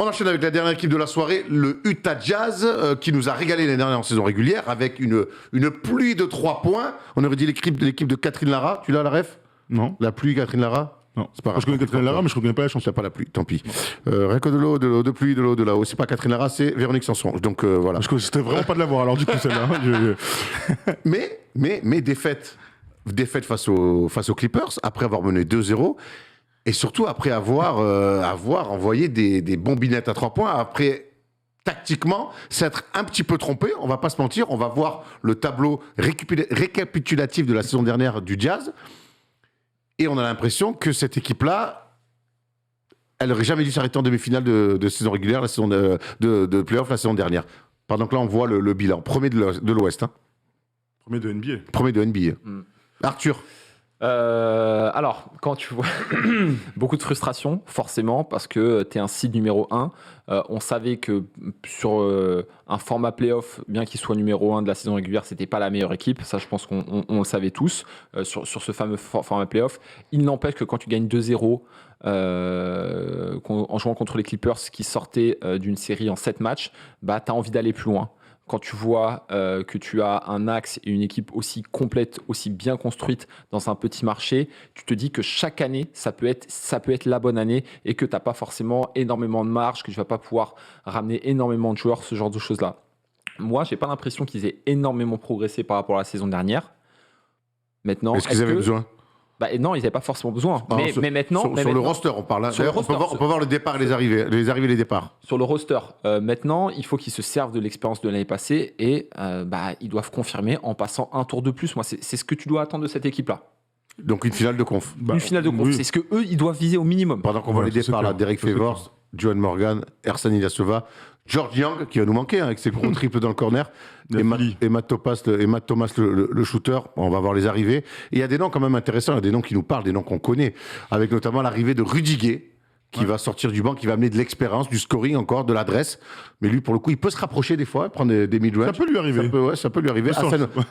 On enchaîne avec la dernière équipe de la soirée, le Utah Jazz, qui nous a régalé l'année dernière en saison régulière avec une pluie de 3 points. On aurait dit l'équipe de Catherine Lara. Tu l'as, la ref? Non. La pluie, Catherine Lara? Non. C'est pas grave. Je connais Catherine Lara, mais je ne connais pas la chanson. C'est pas la pluie, tant pis. Rien que de l'eau, de pluie, de l'eau, de là-haut. C'est pas Catherine Lara, c'est Véronique Sanson. Donc voilà. C'était vraiment pas de la voir, alors du coup, celle-là. Mais défaite face aux Clippers, après avoir mené 2-0. Et surtout après avoir envoyé des bombinettes à 3 points, après tactiquement s'être un petit peu trompé, on va pas se mentir, on va voir le tableau récapitulatif de la saison dernière du Jazz, et on a l'impression que cette équipe-là, elle n'aurait jamais dû s'arrêter en demi-finale de saison régulière, la saison de play-off la saison dernière. Pendant que là, on voit le bilan, premier de l'Ouest. Hein. Premier de NBA. Premier de NBA. Arthur. Alors, quand tu vois beaucoup de frustration, forcément, parce que tu es un seed numéro 1. On savait que sur un format playoff, bien qu'il soit numéro 1 de la saison régulière, c'était pas la meilleure équipe. Ça, je pense qu'on le savait tous sur ce fameux format playoff. Il n'empêche que quand tu gagnes 2-0 en jouant contre les Clippers qui sortaient d'une série en 7 matchs, bah, tu as envie d'aller plus loin. Quand tu vois que tu as un axe et une équipe aussi complète, aussi bien construite dans un petit marché, tu te dis que chaque année, ça peut être la bonne année et que tu n'as pas forcément énormément de marge, que tu ne vas pas pouvoir ramener énormément de joueurs, ce genre de choses-là. Moi, je n'ai pas l'impression qu'ils aient énormément progressé par rapport à la saison dernière. Maintenant, est-ce qu'ils avaient besoin ? Bah, non, ils n'avaient pas forcément besoin. Mais maintenant... Sur le roster, on parle. D'ailleurs, on peut voir le départ et les arrivées et les départs. Sur le roster, maintenant, il faut qu'ils se servent de l'expérience de l'année passée et ils doivent confirmer en passant un tour de plus. Moi, c'est ce que tu dois attendre de cette équipe-là. Donc une finale de conf. Une finale de conf, oui. C'est ce qu'eux, ils doivent viser au minimum. Pendant qu'on voit les départs, là, Derek Favors, Johan Morgan, Ersan Ilyasova, George Young, qui va nous manquer avec ses gros triples dans le corner, et Matt Thomas, le shooter. On va voir les arrivées. Et il y a des noms quand même intéressants, il y a des noms qui nous parlent, des noms qu'on connaît, avec notamment l'arrivée de Rudy Gay, qui va sortir du banc, qui va amener de l'expérience, du scoring encore, de l'adresse. Mais lui, pour le coup, il peut se rapprocher des fois, prendre des mid-range. Ça peut lui arriver. Ça peut lui arriver.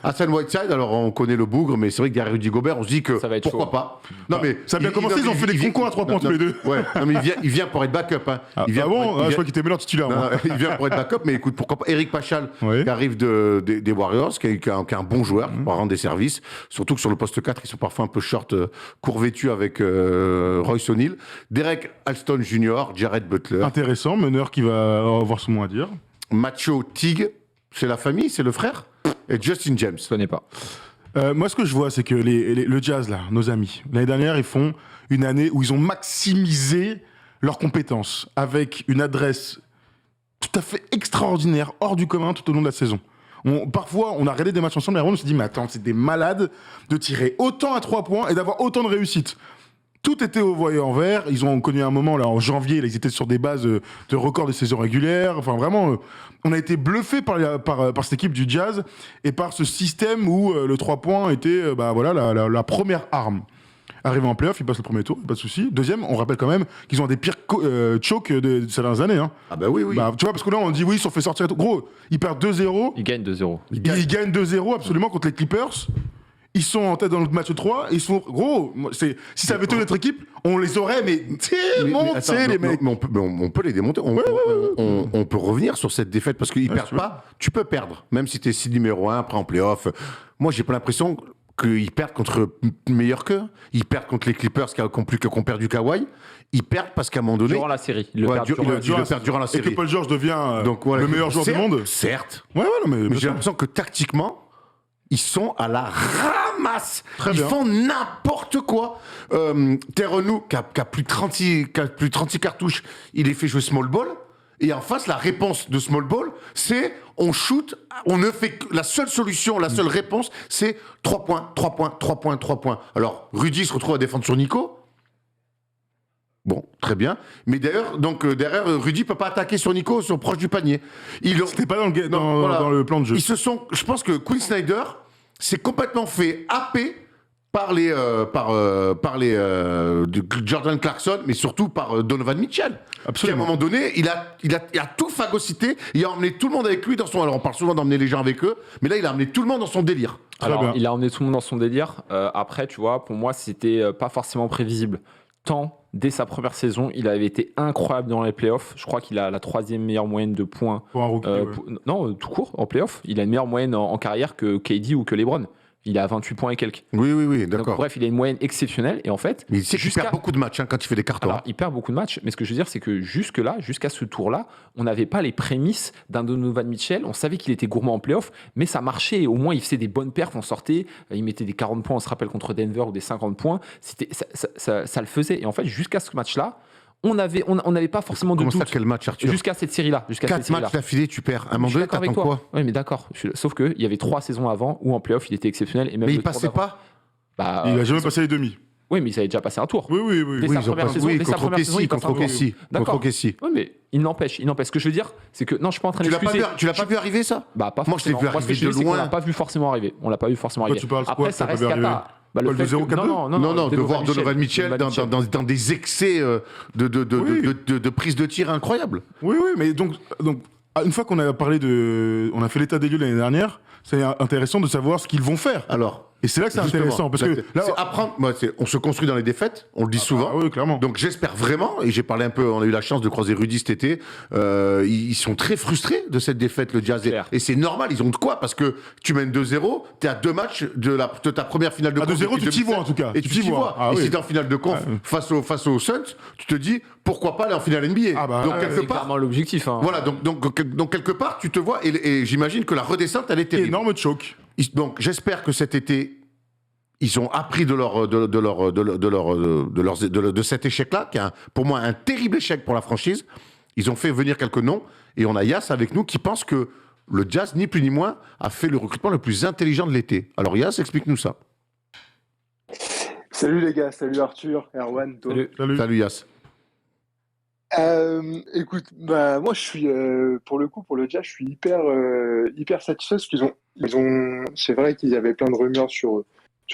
Hassan Whiteside, alors on connaît le bougre, mais c'est vrai que derrière Rudy Gobert, on se dit que pourquoi chaud. pas. Non, mais ça a bien commencé, ils ont fait des concours à 3 points tous les deux. Ouais, non, mais il vient pour être backup. Hein. Je crois qu'il était meilleur titulaire. Il vient pour être backup, mais écoute, pourquoi pas. Eric Pachal, qui arrive des Warriors, qui est un bon joueur, qui va rendre des services. Surtout que sur le poste 4, ils sont parfois un peu short, court vêtus avec Royce O'Neal. Derek Alston Jr., Jared Butler. Intéressant, meneur qui va avoir son mot à dire. Macho Tig, c'est la famille, c'est le frère. Et Justin James. Je connais pas. Moi, ce que je vois, c'est que le Jazz, là, nos amis, l'année dernière, ils font une année où ils ont maximisé leurs compétences avec une adresse tout à fait extraordinaire, hors du commun tout au long de la saison. Parfois, on a regardé des matchs ensemble et on se dit, mais attends, c'est des malades de tirer autant à 3 points et d'avoir autant de réussite. Tout était au voyant en vert. Ils ont connu un moment, là, en janvier, ils étaient sur des bases de records de saison régulière. Enfin, vraiment, on a été bluffés par cette équipe du Jazz et par ce système où le 3 points était la première arme. Arrivé en playoff, ils passent le premier tour, pas de souci. Deuxième, on rappelle quand même qu'ils ont des pires chokes de ces dernières années. Hein. Ah bah oui. Tu vois, parce que là, on dit oui, ils se sont fait sortir. Gros, ils perdent 2-0. Ils gagnent 2-0. Ils gagnent 2-0 absolument contre les Clippers. Ils sont en tête dans le match 3, et ils sont gros. Si ça avait été notre équipe, on les aurait, mais montés, les mecs. Mais on peut les démonter. On peut revenir sur cette défaite parce qu'ils perdent pas. Tu peux perdre, même si t'es seed numéro 1 après en playoff. Moi, j'ai pas l'impression qu'ils perdent contre meilleur qu'eux. Ils perdent contre les Clippers qui ont perdu Kawhi. Ils perdent parce qu'à un moment donné. Durant la série. Ils le perdent durant la série. Et que Paul George devient le meilleur joueur du monde. Certes. Mais j'ai l'impression que tactiquement, ils sont à la ramasse. Ils font n'importe quoi. Terrenou, qui a plus de 36 cartouches, il les fait jouer small ball. Et en face, la réponse de small ball, c'est on shoot, on ne fait que la seule solution, la seule réponse, c'est 3 points, 3 points, 3 points, 3 points. Alors, Rudy se retrouve à défendre sur Nico. Bon, très bien. Mais derrière, Rudy peut pas attaquer sur Nico, sur proche du panier. C'était pas dans le plan de jeu. Je pense que Quinn Snyder s'est complètement fait happer par les Jordan Clarkson, mais surtout par Donovan Mitchell. Absolument. Qui, à un moment donné, il a tout phagocyté. Il a emmené tout le monde avec lui dans son. Alors, on parle souvent d'emmener les gens avec eux, mais là, il a emmené tout le monde dans son délire. Alors, il a emmené tout le monde dans son délire. Après, tu vois, pour moi, c'était pas forcément prévisible. dès sa première saison, il avait été incroyable dans les playoffs. Je crois qu'il a la 3e meilleure moyenne de points. Pour un rookie, ouais. Non, tout court, en playoffs. Il a une meilleure moyenne en carrière que KD ou que LeBron. Il a 28 points et quelques. Oui, Donc, d'accord. bref, il a une moyenne exceptionnelle. Et en fait, Mais il sait qu'il perd beaucoup de matchs quand il fait des cartons. Alors, il perd beaucoup de matchs, mais ce que je veux dire, c'est que jusque-là, jusqu'à ce tour-là, on n'avait pas les prémices d'un Donovan Mitchell. On savait qu'il était gourmand en playoff, mais ça marchait. Au moins, il faisait des bonnes perfs, on sortait, il mettait des 40 points, on se rappelle, contre Denver, ou des 50 points. Ça le faisait. Et en fait, jusqu'à ce match-là, on n'avait pas forcément de Comment doute. ça, quel match, Arthur? Jusqu'à cette série-là. 4 matchs d'affilée, tu perds. À un moment Je suis donné, d'accord avec t'attends toi. quoi? Oui, mais d'accord. Sauf qu'il y avait 3 saisons avant où en playoff, il était exceptionnel. Et même Mais il le tour passait d'avant. pas. Bah, Il a jamais passé les demi. Oui, mais il avait déjà passé un tour. Oui. Dès Oui, sa ils ont première passé, saison, oui, dès sa contre première saison, Kessie, il passe un contre tour. Kessie. D'accord. Contre Kessie. Oui, mais il n'empêche. Ce que je veux dire, c'est que non, je suis pas en train Tu l'as pas d'excuser. vu, tu l'as pas vu arriver, ça? Bah, pas Moi, je l'ai forcément. vu Moi, ce que arriver je dis, de c'est qu'on loin. l'a pas vu forcément arriver. On l'a pas vu forcément Toi, arriver. tu parles Après, quoi, ça t'as reste pas vu cata. arriver Bah, Pas le 2-0, 4-2? Non, de voir Donovan Mitchell dans des excès de prise de tir incroyables. Oui, mais donc, une fois qu'on a on a fait l'état des lieux l'année dernière, c'est intéressant de savoir ce qu'ils vont faire. Alors, Et c'est là que c'est justement, intéressant, parce que là, c'est apprendre. On se construit dans les défaites, on le dit souvent. oui, clairement. Donc j'espère vraiment, et j'ai parlé un peu, on a eu la chance de croiser Rudy cet été, ils sont très frustrés de cette défaite, le Jazz. Claire. Et c'est normal, ils ont de quoi, parce que tu mènes 2-0, t'es à 2 matchs de ta première finale de À conf 2-0, depuis tu t'y vois, 2007, en tout cas. Et Tu tu t'y t'y vois. vois. Ah Et oui. si t'es en finale de conf face aux Suns, tu te dis, pourquoi pas aller en finale NBA? Ah bah, Donc ouais, quelque C'est part, clairement l'objectif. Hein. voilà, donc quelque part, tu te vois, et j'imagine que la redescente, elle est terrible. énorme choc. Donc j'espère que cet été, ils ont appris de cet échec-là, qui est pour moi un terrible échec pour la franchise. Ils ont fait venir quelques noms, et on a Yass avec nous qui pense que le Jazz, ni plus ni moins, a fait le recrutement le plus intelligent de l'été. Alors Yass, explique-nous ça. Salut les gars, salut Arthur, Erwan, toi. Salut. Salut Yass. Écoute, moi je suis pour le Jazz, je suis hyper satisfait parce qu'ils ont, c'est vrai qu'il y avait plein de rumeurs sur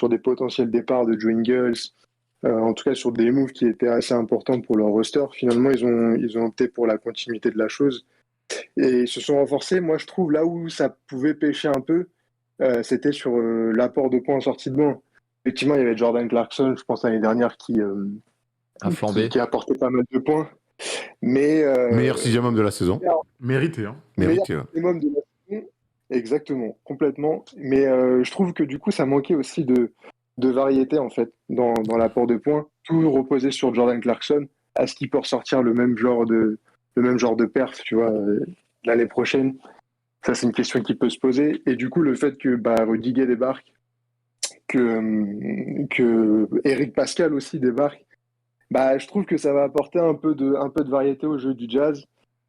des potentiels départs de Joe Ingles, en tout cas sur des moves qui étaient assez importants pour leur roster. Finalement, ils ont opté pour la continuité de la chose et ils se sont renforcés. Moi, je trouve là où ça pouvait pêcher un peu, c'était sur l'apport de points en sortie de banc. Effectivement, il y avait Jordan Clarkson, je pense l'année dernière, qui A flambé. a apporté pas mal de points. Mais Meilleur 6e homme de la saison. Mérité, hein. Mérité. minimum de la saison, exactement, complètement. Mais je trouve que du coup, ça manquait aussi de variété en fait dans l'apport de points. Tout reposait sur Jordan Clarkson. Est-ce qu'il peut ressortir le même genre de perf, tu vois, l'année prochaine? Ça, c'est une question qui peut se poser. Et du coup, le fait que Rudy Gay débarque, que Eric Pascal aussi débarque, je trouve que ça va apporter un peu de variété au jeu du Jazz.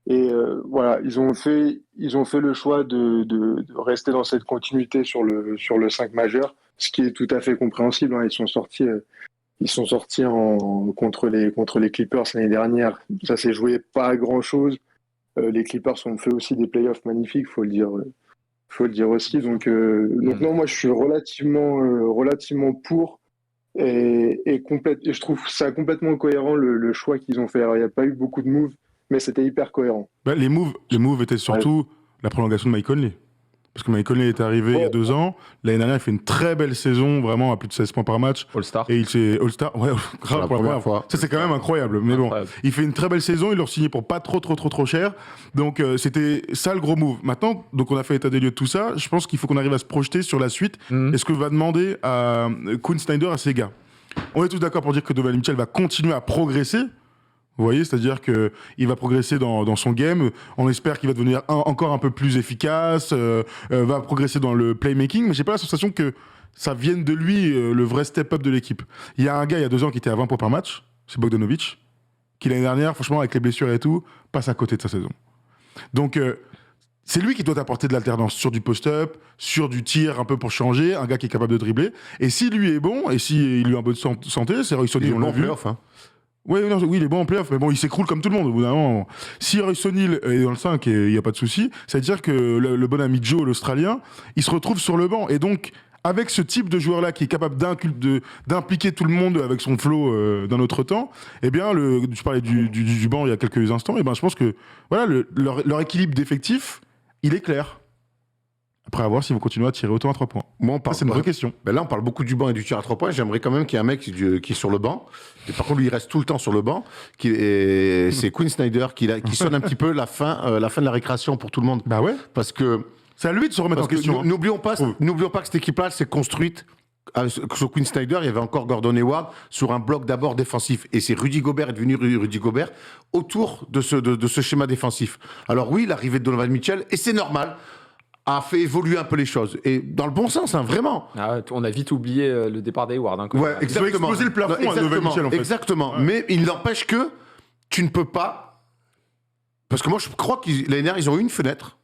Et voilà, ils ont fait le choix de rester dans cette continuité sur le 5 majeur, ce qui est tout à fait compréhensible. Hein. Ils sont sortis contre les Clippers l'année dernière. Ça s'est joué pas à grand chose. Les Clippers ont fait aussi des playoffs magnifiques, faut le dire aussi. Donc non, moi je suis relativement pour. Et je trouve ça complètement cohérent le choix qu'ils ont fait. Alors, il n'y a pas eu beaucoup de moves, mais c'était hyper cohérent. Les moves étaient surtout la prolongation de Mike Conley. Parce que Mike Conley est arrivé il y a 2 ans. L'année dernière, il fait une très belle saison, vraiment à plus de 16 points par match. All-Star. Et il s'est All-Star. Ouais, grave, pour la première fois. Ça, c'est quand même incroyable. Mais Incroyable. bon, il fait une très belle saison. Il leur signé pour pas trop cher. Donc, c'était ça le gros move. Maintenant, donc on a fait état des lieux de tout ça. Je pense qu'il faut qu'on arrive à se projeter sur la suite. Et ce que va demander à Quinn Snyder à ses gars. On est tous d'accord pour dire que Donovan Mitchell va continuer à progresser. Vous voyez, c'est-à-dire qu'il va progresser dans son game. On espère qu'il va devenir encore un peu plus efficace, va progresser dans le playmaking. Mais j'ai pas la sensation que ça vienne de lui, le vrai step-up de l'équipe. Il y a un gars, il y a 2 ans, qui était à 20 points par match. C'est Bogdanovic. Qui l'année dernière, franchement, avec les blessures et tout, passe à côté de sa saison. Donc, c'est lui qui doit apporter de l'alternance sur du post-up, sur du tir un peu pour changer, un gars qui est capable de dribbler. Et si lui est bon, et s'il lui a un peu de santé, c'est Royce O'Neal, on l'a vu. Playoff, hein. Oui, il est bon en playoff, mais bon, il s'écroule comme tout le monde au bout d'un moment. Si Royce O'Neal est dans le 5 et il n'y a pas de souci, c'est-à-dire que le bon ami Joe, l'Australien, il se retrouve sur le banc. Et donc, avec ce type de joueur-là qui est capable d'impliquer tout le monde avec son flow d'un autre temps, eh bien, tu parlais du banc il y a quelques instants, et ben, je pense que voilà, leur équilibre d'effectifs, il est clair. Après, à voir s'ils vont continuer à tirer autant à 3 points. Moi, on parle, C'est une vraie question. Ben là, on parle beaucoup du banc et du tir à 3 points. J'aimerais quand même qu'il y ait un mec qui est sur le banc. Et par contre, lui, il reste tout le temps sur le banc. C'est Quinn Snyder qui sonne un petit peu la fin de la récréation pour tout le monde. Bah ouais. Parce que, C'est à lui de se remettre en question. n'oublions pas que cette équipe-là, elle s'est construite. Sur Quinn Snyder, il y avait encore Gordon Hayward sur un bloc d'abord défensif. Et c'est Rudy Gobert est devenu Rudy Gobert autour de ce schéma défensif. Alors oui, l'arrivée de Donovan Mitchell, et c'est normal, a fait évoluer un peu les choses. Et dans le bon sens, hein, vraiment. Ah ouais, on a vite oublié le départ d'Hayward. Hein, Ouais, Ils ont exactement. explosé le plafond à Donovan Mitchell, en fait. Exactement. Ouais. Mais il n'empêche que tu ne peux pas... Parce que moi, je crois que l'année dernière, ils ont eu une fenêtre.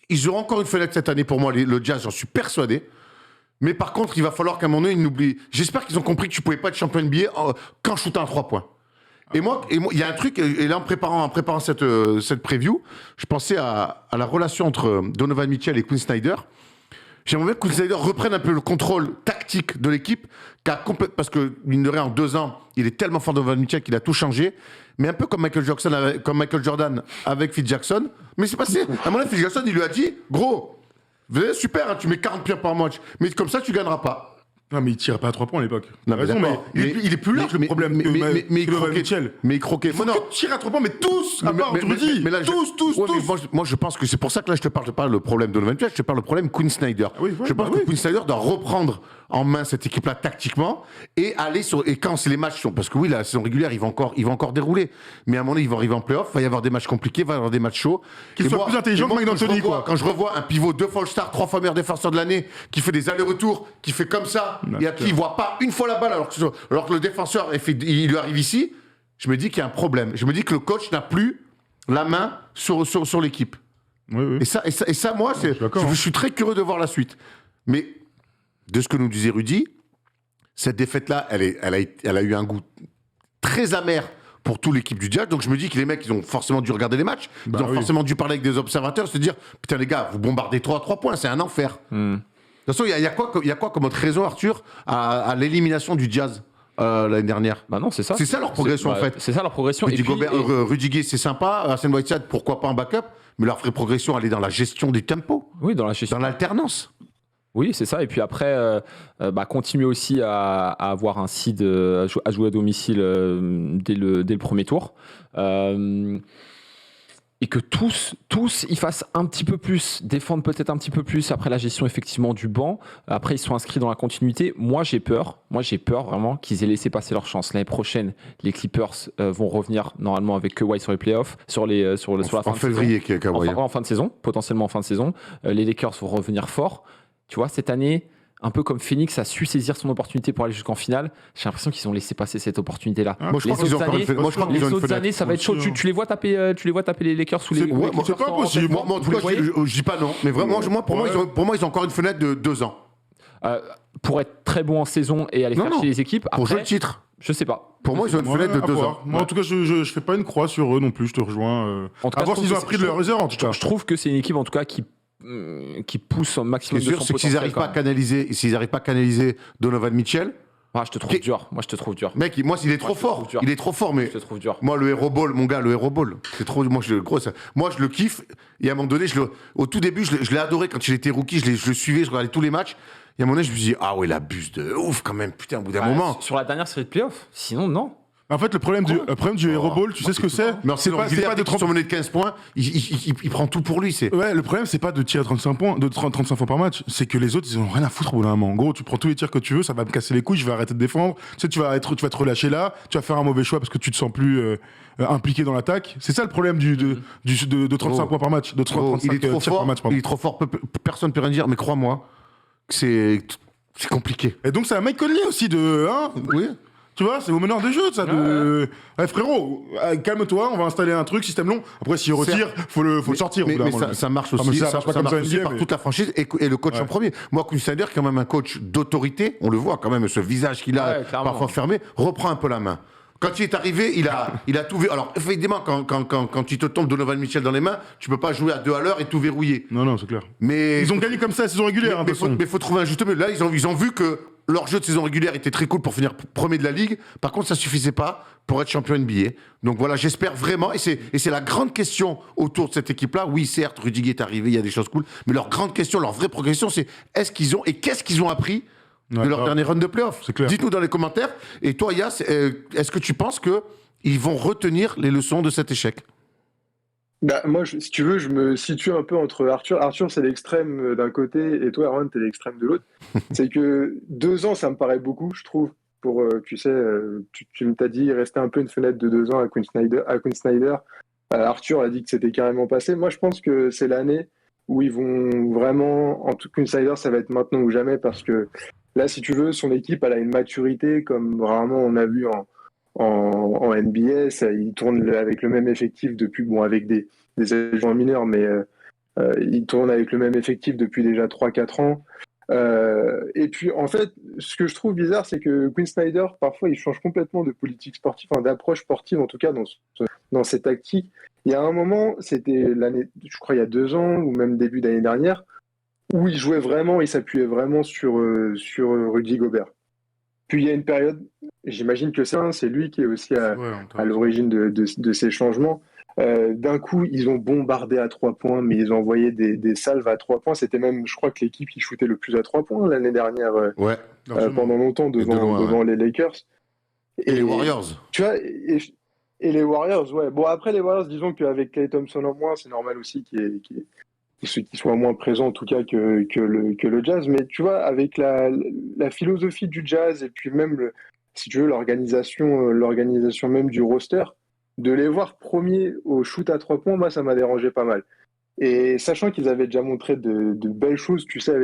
Ils auront encore une fenêtre cette année pour moi, le Jazz, j'en suis persuadé. Mais par contre, il va falloir qu'à un moment donné, ils n'oublient... J'espère qu'ils ont compris que tu ne pouvais pas être champion NBA qu'en shootant à 3 points. Et moi, il y a un truc, et là, en préparant cette preview, je pensais à la relation entre Donovan Mitchell et Quinn Snyder. J'aimerais bien que Quinn Snyder reprenne un peu le contrôle tactique de l'équipe, parce que, mine de rien, en 2 ans, il est tellement fort Donovan Mitchell qu'il a tout changé. Mais un peu comme Michael Jordan avec Phil Jackson. Mais c'est passé. À un moment donné, Phil Jackson, il lui a dit, gros, super, hein, tu mets 40 points par match, mais comme ça, tu gagneras pas. Non, mais il tirait pas à 3 points à l'époque. Non, T'as raison, d'accord. mais il est plus large le problème que il Donovan croquait. Mitchell. Mais il croquait. Il faut Moi, non. que tu tires à 3 points, mais tous, à Mais- part mais- Rudy. mais là, Tous. Ouais, mais moi, je pense que c'est pour ça que là, je te parle pas le problème de Donovan Mitchell, je te parle le problème Quinn Snyder. oui, ouais, je pense bah que oui. Quinn Snyder doit reprendre en main cette équipe-là tactiquement et aller et quand les matchs sont, parce que oui, la saison régulière, il va encore dérouler. Mais à un moment donné, ils vont arriver en playoff, il va y avoir des matchs compliqués, il va y avoir des matchs chauds. Qu'il Et soit plus intelligent et moi, que Mike D'Antoni, quoi. Quand je revois un pivot 2 fois All-Star, 3 fois meilleur défenseur de l'année, qui fait des allers-retours, qui fait comme ça, et à qui il voit pas une fois la balle, alors que le défenseur, il lui arrive ici, je me dis qu'il y a un problème. Je me dis que le coach n'a plus la main sur l'équipe. Oui. Et ça, moi, je suis d'accord, je hein. suis très curieux de voir la suite. Mais de ce que nous disait Rudy, cette défaite-là, elle a eu un goût très amer pour toute l'équipe du Jazz. Donc je me dis que les mecs, ils ont forcément dû regarder les matchs. Bah Ils ont oui. forcément dû parler avec des observateurs, se dire, putain les gars, vous bombardez 3 à 3 points, c'est un enfer. De toute façon, il y a quoi comme autre raison, Arthur, à l'élimination du Jazz l'année dernière? Bah non, c'est ça. C'est ça leur progression, en fait. C'est ça leur progression. Rudy Et puis, Gobert, Rudy Gay, c'est sympa. Hassan Whiteside, pourquoi pas en backup? Mais leur vraie progression, elle est dans la gestion du tempo, oui, dans la gestion. dans l'alternance. Oui, c'est ça. Et puis après, continuer aussi à avoir un seed à jouer à domicile dès le premier tour. Et que tous, ils fassent un petit peu plus, défendent peut-être un petit peu plus après la gestion effectivement du banc. Après, ils sont inscrits dans la continuité. Moi, j'ai peur vraiment qu'ils aient laissé passer leur chance. L'année prochaine, les Clippers vont revenir normalement avec Kawhi sur les playoffs, sur la fin En de saison. février, Kawhi. En fin de saison, potentiellement en fin de saison. Les Lakers vont revenir fort. Tu vois, cette année, un peu comme Phoenix a su saisir son opportunité pour aller jusqu'en finale, j'ai l'impression qu'ils ont laissé passer cette opportunité-là. Moi, je pense qu'ils ont encore une fenêtre. Moi, je crois Les qu'ils ont une autres fenêtre. années, ça va être chaud. Tu les vois taper les Lakers sous les. C'est- ouais, c'est pas possible. Moi, en tout Vous cas, les voyez je dis pas non. Mais vraiment, pour moi, ils ont encore une fenêtre de 2 ans. Pour être très bon en saison et aller Non, faire non. chez les équipes. Pour jouer Après, le titre. je sais pas. Pour moi, ils ont une fenêtre de 2 ans. Moi, en tout cas, je fais pas une croix sur eux non plus, je te rejoins. En tout À cas, voir je s'ils ont trouve que appris de leurs erreurs, en tout cas. Je trouve que c'est une équipe en tout cas qui pousse au Ce qui maximum est de sûr, son c'est que s'ils potentiel. n'arrivent pas à canaliser Donovan Mitchell, Je te trouve dur. Moi, je te trouve dur. mec, moi, il est trop je te trouve fort. dur. Il est trop fort, mais Je te trouve dur. moi, le Hero Ball, mon gars, le Hero Ball, c'est trop. Moi, je le kiffe. Et à un moment donné, au tout début, je l'ai adoré quand il était rookie. Je le suivais, je regardais tous les matchs. Et à un moment donné, je me suis dit, ah ouais, il abuse de ouf quand même. Putain, au bout d'un moment. Sur la dernière série de playoffs. Sinon, non. En fait, le problème du Hero Ball, tu sais ce que c'est? Mais C'est pas de de sur monnaie de 15 points, il prend tout pour lui. C'est Ouais, le problème, c'est pas de tirer 35 points, de 35 fois par match. C'est que les autres, ils ont rien à foutre au bout d'un moment. En gros, tu prends tous les tirs que tu veux, ça va me casser les couilles, je vais arrêter de défendre. Tu sais, tu vas te relâcher là, tu vas faire un mauvais choix parce que tu te sens plus impliqué dans l'attaque. C'est ça le problème de 35 Oh. points par match, de 35 il est trop tirs par fort. match. Pardon. Il est trop fort. Personne ne peut rien dire. Mais crois-moi, que c'est compliqué. Et donc, c'est un Mike Conley aussi de. Hein, Oui. tu vois, c'est au meneur des jeux, ça. Ouais, frérot, calme-toi, on va installer un truc, système long. Après, s'il retire, faut le sortir. au bout d'un Mais moment. ça marche Ah, mais aussi, ça marche pas comme ça, aussi NBA, par mais- toute la franchise et le coach en premier. Moi, Quinn Snyder, qui est quand même un coach d'autorité, on le voit quand même, ce visage qu'il a Ouais, clairement. parfois fermé, reprend un peu la main. Quand il est arrivé, il a tout vu. Alors, évidemment, quand il te tombe Donovan Mitchell dans les mains, tu peux pas jouer à 2 à l'heure et tout verrouiller. Non, c'est clair. Mais Ils ont gagné comme ça la saison régulière, hein, de toute façon. mais faut trouver un juste milieu. Là, ils ont vu que leur jeu de saison régulière était très cool pour finir premier de la ligue. Par contre, ça suffisait pas pour être champion NBA. Donc voilà, j'espère vraiment, et c'est la grande question autour de cette équipe-là. Oui, certes, Rudiger est arrivé, il y a des choses cool, mais leur grande question, leur vraie progression, c'est qu'est-ce qu'ils ont appris de leur dernier run de playoff. C'est clair. Dites-nous dans les commentaires. Et toi, Yas, est-ce que tu penses qu'ils vont retenir les leçons de cet échec? Bah, moi, si tu veux, je me situe un peu entre Arthur. Arthur, c'est l'extrême d'un côté, et toi, Erwan, t'es l'extrême de l'autre. C'est que 2 ans, ça me paraît beaucoup, je trouve. Pour, tu sais, tu t'as dit, il restait un peu une fenêtre de 2 ans à Quinn Snyder. Arthur a dit que c'était carrément passé. Moi, je pense que c'est l'année où ils vont vraiment. En tout Quinn Snyder, ça va être maintenant ou jamais, parce que là, si tu veux, son équipe, elle a une maturité comme rarement on a vu en NBA. Il tourne avec le même effectif depuis, bon, avec des agents mineurs, mais il tourne avec le même effectif depuis déjà 3-4 ans. Et puis, en fait, ce que je trouve bizarre, c'est que Quinn Snyder, parfois, il change complètement de politique sportive, enfin, d'approche sportive, en tout cas, dans ses tactiques. Il y a un moment, c'était l'année, je crois, il y a 2 ans, ou même début d'année dernière, où il jouait vraiment, il s'appuyait vraiment sur Rudy Gobert. Puis il y a une période, j'imagine que c'est lui qui est aussi à l'origine de ces changements. D'un coup, ils ont bombardé à 3 points, mais ils ont envoyé des salves à 3 points. C'était même, je crois, que l'équipe qui shootait le plus à 3 points l'année dernière, pendant longtemps, devant les Lakers. Et les Warriors. Tu vois, et les Warriors, ouais. Bon, après, les Warriors, disons qu'avec Klay Thompson en moins, c'est normal aussi qu'il soit moins présent, en tout cas, que le Jazz. Mais tu vois, avec la philosophie du Jazz, et puis même, si tu veux, l'organisation même du roster, de les voir premiers au shoot à 3 points, moi, ça m'a dérangé pas mal. Et sachant qu'ils avaient déjà montré de belles choses, tu sais,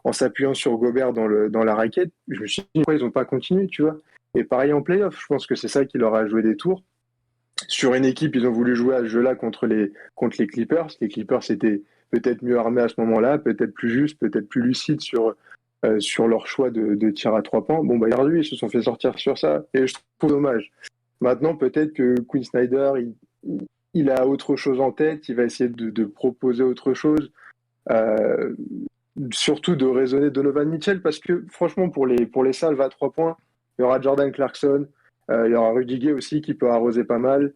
en s'appuyant sur Gobert dans la raquette, je me suis dit, pourquoi ils n'ont pas continué, tu vois. Et pareil en playoff, je pense que c'est ça qui leur a joué des tours. Sur une équipe, ils ont voulu jouer à ce jeu-là contre les Clippers. Les Clippers étaient peut-être mieux armés à ce moment-là, peut-être plus justes, peut-être plus lucides sur leur choix de tir à 3 points. Bon, bah, ils se sont fait sortir sur ça, et je trouve dommage. Maintenant, peut-être que Quinn Snyder, il a autre chose en tête, il va essayer de proposer autre chose, surtout de raisonner Donovan Mitchell, parce que franchement, pour les salves à 3 points, il y aura Jordan Clarkson, il y aura Rudiger aussi qui peut arroser pas mal.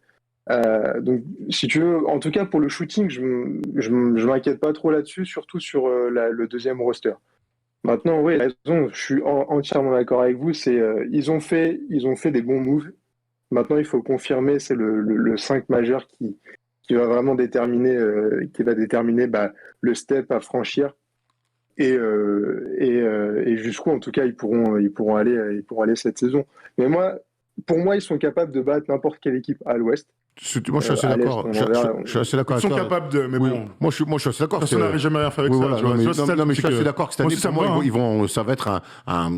Donc, si tu veux, en tout cas pour le shooting, je m'inquiète pas trop là-dessus, surtout sur le deuxième roster. Maintenant, oui, raison, je suis entièrement d'accord avec vous. Ils ont fait des bons moves. Maintenant, il faut confirmer, c'est le 5 majeur qui va vraiment déterminer, le step à franchir et jusqu'où, en tout cas, ils pourront aller cette saison. Mais pour moi, ils sont capables de battre n'importe quelle équipe à l'Ouest. Moi, je suis assez d'accord. Je suis assez d'accord Ils avec sont toi. capables de. Mais Oui. bon. Moi, je suis assez d'accord. Personne n'avait jamais rien fait avec Oui, ça. voilà, tu vois. non, mais, Tu vois, c'est ça, non, mais je suis c'est assez que- d'accord que cette Moi année, aussi, ça pour me moi, va, ça va être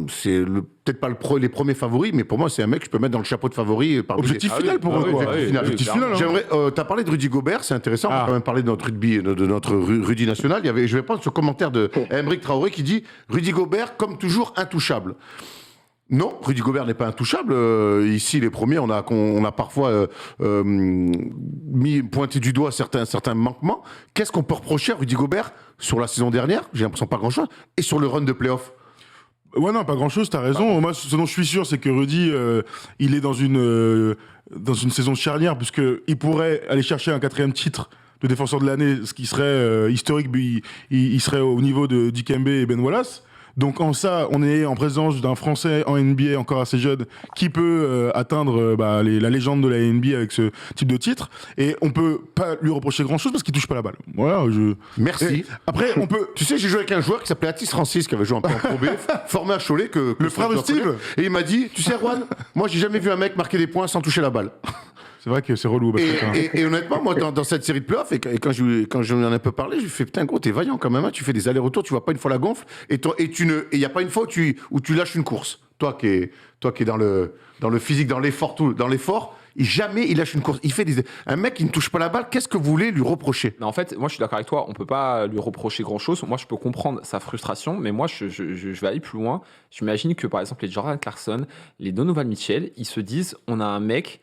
c'est peut-être pas les premiers favoris, mais pour moi, c'est un mec que je peux mettre dans le chapeau de favori. Objectif final pour eux, quoi. Objectif final, hein. T'as parlé de Rudy Gobert, c'est intéressant. On Ah. va quand même parler de notre rugby, de notre Rudy national. Je vais prendre ce commentaire de Aymeric Traoré qui dit Rudy Gobert, comme toujours, intouchable. Non, Rudy Gobert n'est pas intouchable. Ici, les premiers, on a parfois pointé du doigt certains manquements. Qu'est-ce qu'on peut reprocher à Rudy Gobert sur la saison dernière? J'ai l'impression pas grand-chose. Et sur le run de playoff? Ouais, non, pas grand-chose, t'as raison. Moi, ce dont je suis sûr, c'est que Rudy, il est dans une saison charnière, puisqu'il pourrait aller chercher un 4e titre de défenseur de l'année, ce qui serait historique, il serait au niveau de Dikembe et Ben Wallace. Donc en ça, on est en présence d'un Français en NBA encore assez jeune qui peut atteindre la légende de la NBA avec ce type de titre. Et on peut pas lui reprocher grand-chose parce qu'il touche pas la balle. Voilà. Merci. Et après, on peut. Tu sais, j'ai joué avec un joueur qui s'appelait Atis Francis, qui avait joué un peu en Pro B, formé à Cholet. Le frère de Steve. Et il m'a dit, tu sais, Erwan, moi, j'ai jamais vu un mec marquer des points sans toucher la balle. C'est vrai que c'est relou. Et honnêtement, moi, dans cette série de playoffs, et quand je lui en ai un peu parlé, je lui ai fait, putain, gros, t'es vaillant quand même, hein, tu fais des allers-retours, tu vois pas une fois la gonfle, et il n'y a pas une fois où tu lâches une course. Toi qui es dans le physique, dans l'effort, jamais il lâche une course. Il fait un mec qui ne touche pas la balle, qu'est-ce que vous voulez lui reprocher? Mais en fait, moi je suis d'accord avec toi, on peut pas lui reprocher grand-chose. Moi je peux comprendre sa frustration, mais moi je vais aller plus loin. J'imagine que par exemple les Jordan Clarkson, les Donovan Mitchell, ils se disent on a un mec,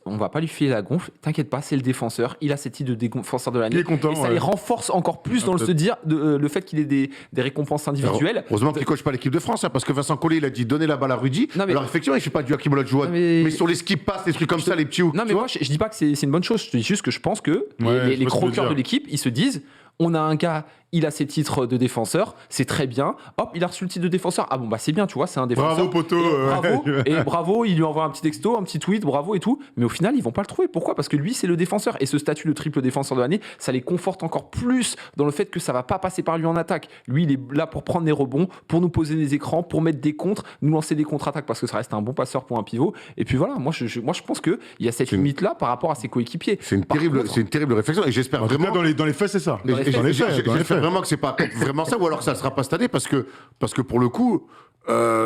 On va pas lui filer la gonfle, t'inquiète pas, c'est le défenseur, il a ses titres de défenseur de l'année. Il est content, et ça ouais. les renforce encore plus dans le fait qu'il ait des récompenses individuelles. Heureusement qu'il ne coach pas l'équipe de France, hein, parce que Vincent Collet, il a dit donner la balle à Rudy. Non, mais- Alors effectivement, il ne fait pas du Hakim Olajuwon. mais- Mais sur les skip pass, les trucs comme ça, les petits hooks. Non, mais moi, je dis pas que c'est une bonne chose. Je dis juste que je pense que Ouais, les je vois ce que tu veux croqueurs de dire. l'équipe, ils se disent on a un gars, il a ses titres de défenseur, c'est très bien. Hop, il a reçu le titre de défenseur. Ah bon, bah c'est bien, tu vois, c'est un défenseur. Bravo, poteau. Et bravo, il lui envoie un petit texto, un petit tweet, bravo et tout. Mais au final, ils vont pas le trouver. Pourquoi ? Parce que lui, c'est le défenseur. Et ce statut de triple défenseur de l'année, ça les conforte encore plus dans le fait que ça va pas passer par lui en attaque. Lui, il est là pour prendre des rebonds, pour nous poser des écrans, pour mettre des contres, nous lancer des contre-attaques parce que ça reste un bon passeur pour un pivot. Et puis voilà, moi je pense qu'il y a cette limite-là par rapport à ses coéquipiers. C'est une Par terrible, contre- c'est une terrible réflexion. Et j'espère En tout cas, vraiment. dans les faits, c'est ça. Dans les faits, Dans les faits, dans les J'espère faits. vraiment que c'est pas vraiment ça, ou alors ça ne sera pas cette année, parce que pour le coup,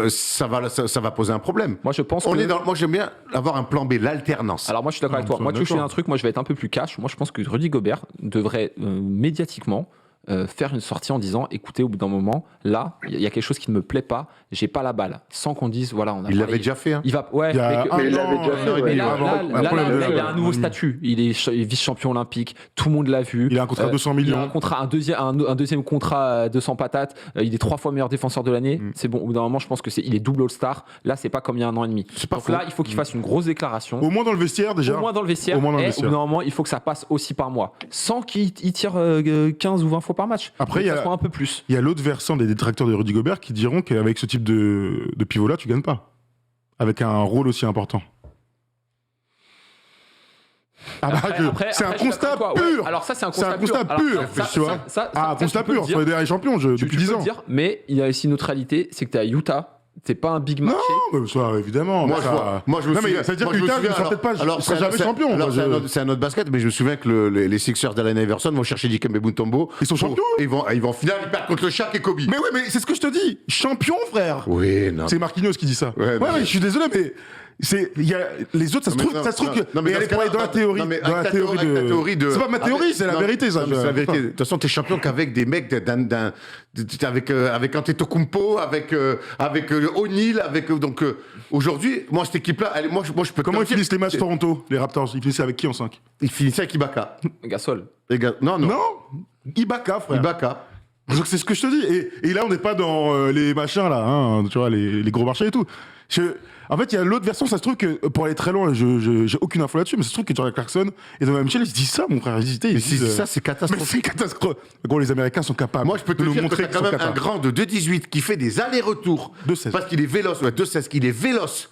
ça va poser un problème. Moi, je pense On que... est dans, moi, j'aime bien avoir un plan B, l'alternance. Alors moi je suis d'accord avec toi. ça, Moi tu veux que je d'accord. fais un truc, moi je vais être un peu plus cash. Moi je pense que Rudy Gobert devrait médiatiquement faire une sortie en disant écoutez, au bout d'un moment, là, il y a quelque chose qui ne me plaît pas, j'ai pas la balle. Sans qu'on dise voilà, on a Il parlé- l'avait déjà fait. Hein. Il va ouais, Il y a mais que- un Mais il l'avait an, déjà fait, un an et ouais. mais demi là, avant. là, Après, il a un nouveau statut. Il est vice-champion olympique. Tout le monde l'a vu. Il a un contrat à 200 Il a millions. un contrat, un deuxième contrat à 200 patates. Il est 3 fois meilleur défenseur de l'année. C'est bon. Au bout d'un moment, je pense que il est double All-Star. Là, c'est pas comme il y a un an et demi. C'est pas Donc faux. là, il faut qu'il fasse une grosse déclaration. Au moins dans le vestiaire, déjà. Au moins dans le vestiaire. Au moins dans le et vestiaire. au bout d'un moment, il faut que ça passe aussi par mois. Sans qu'il tire 15 ou 20 fois par match. Après, Donc, il y ça a- soit un peu plus. Il y a l'autre versant des détracteurs de Rudy Gobert qui diront qu'avec ce type de pivot-là, tu gagnes pas. Avec un rôle aussi important. Ah bah, c'est un après, je suis constat d'accord avec toi. pur. Ouais. Alors ça, c'est un C'est un constat constat pur. pur, Alors, ça, tu vois. Ah, constat tu peux le pur dire. sur les derniers champions depuis Tu 10 peux le ans. dire, mais il y a aussi une autre réalité, c'est que tu es à Utah. T'es pas un big marché. Non, mais ça, évidemment. Moi, ça- je vois. Moi, je me Non, mais souviens. ça veut dire moi, que je me Utah souviens, ne sera peut-être pas. alors, Il sera jamais c'est- champion. alors, Moi, c'est un autre basket, mais je me souviens que les Sixers d'Allen Iverson vont chercher Dikembe Mutombo. Ils sont champions. Ils vont en finale, ils perdent contre le Shaq et Kobe. Mais oui, mais c'est ce que je te dis. Champion, frère. Oui, non. C'est Marquinhos qui dit ça. Ouais, non, mais je suis désolé, mais il y a les autres, ça se trouve, que. Non, mais mais allez dans ce parler dans la cas-là, théorie. non, mais Dans la avec théorie avec ta théorie de. C'est pas ma théorie, c'est la non, vérité, ça. non, mais c'est la vérité. De toute façon, t'es champion qu'avec des mecs avec Antetokounmpo, avec O'Neal, donc aujourd'hui, moi cette équipe-là, moi je peux. Comment te ils dire- finissent les matchs Toronto, les Raptors? Ils finissaient avec qui en 5? Ils finissaient avec Ibaka. Gasol. Les gars, non. Non, Ibaka, frère. Ibaka. Donc c'est ce que je te dis. Et là, on n'est pas dans les machins, là, hein, tu vois, les gros marchés et tout. En fait, il y a l'autre version, ça se trouve que, pour aller très loin, j'ai aucune info là-dessus, mais ça se trouve que Jordan Clarkson et Donovan Mitchell, ils se disent ça, mon frère. Ils Mais disent, ça, c'est mais catastrophique. c'est catastrophe. Gros, les Américains sont capables. Moi, je peux te de nous dire que montrer t'as qu'ils quand sont même un capables. grand de 2,18 qui fait des allers-retours. 2,16. Parce qu'il est véloce, ouais, 2,16, qu'il est véloce.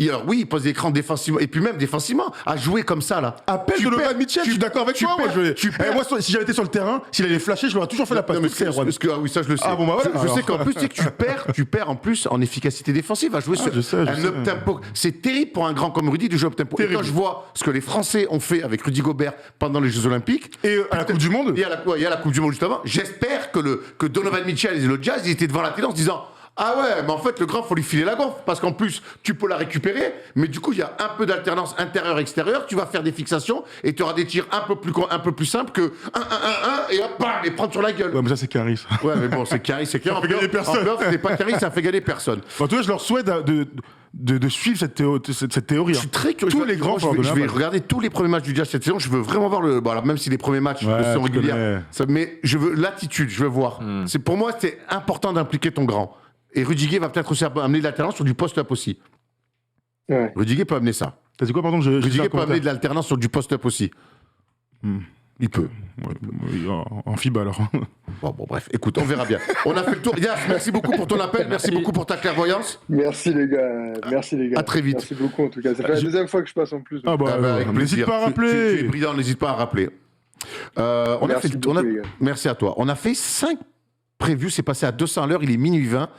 Alors oui, il pose des écrans défensivement, et puis même défensivement, à jouer comme ça, là. Appelle Tu Donovan perds- Mitchell, je suis d'accord avec tu toi. perds- Moi, tu perds- moi, si j'avais été sur le terrain, s'il avait flashé, je lui aurais toujours fait la passe. Non, mais Tout clair, Juan. ah oui, ça je le sais. Ah bon, bah voilà, je sais alors. qu'en plus, c'est que tu perds en plus en efficacité défensive à jouer sur je sais. un up tempo. C'est terrible pour un grand comme Rudy de jouer up tempo. Et Terrible. quand je vois ce que les Français ont fait avec Rudy Gobert pendant les Jeux Olympiques, Et à la Coupe du Monde. et à la Coupe du Monde juste avant, j'espère que Donovan Mitchell et le Jazz, ils étaient devant la télé en se disant ah ouais, mais en fait, le grand, faut lui filer la gonfle. Parce qu'en plus, tu peux la récupérer, mais du coup, il y a un peu d'alternance intérieure-extérieure. Tu vas faire des fixations et tu auras des tirs un peu plus simples que 1-1-1-1 et hop, bam, et prendre sur la gueule. Ouais, mais ça, c'est Caris. Ouais, mais bon, c'est Carrie, c'est clair. Ça fait gagner personne. En c'est pas Carrie, ça fait gagner personne. En tout cas, je leur souhaite de suivre cette théorie. Je suis très curieux. Tous les grands je vais joueurs de la regarder tous les premiers matchs du Jazz cette saison. Je veux vraiment voir bon, alors même si les premiers matchs Ouais, sont je réguliers, connais. mais je veux l'attitude, je veux voir. Pour moi, c'est important d'impliquer ton grand. Et Rudiger va peut-être aussi amener de l'alternance sur du post-up aussi. Ouais. Rudiger peut amener ça. T'as dit quoi, pardon? Rudiger peut amener de l'alternance sur du post-up aussi. Il peut. En FIBA, alors. Bon, bref, écoute, on verra bien. On a fait le tour. Yas, merci beaucoup pour ton appel, merci beaucoup pour ta clairvoyance. Merci les gars. À très vite. Merci beaucoup en tout cas. Ça fait la deuxième fois que je passe en plus. Ah donc. bah, Avec n'hésite plaisir. pas à Tu es rappeler. brillant, n'hésite pas à rappeler. Merci beaucoup, les gars. Merci à toi. On a fait 5 previews, c'est passé à 200 à l'heure, il est minuit 20.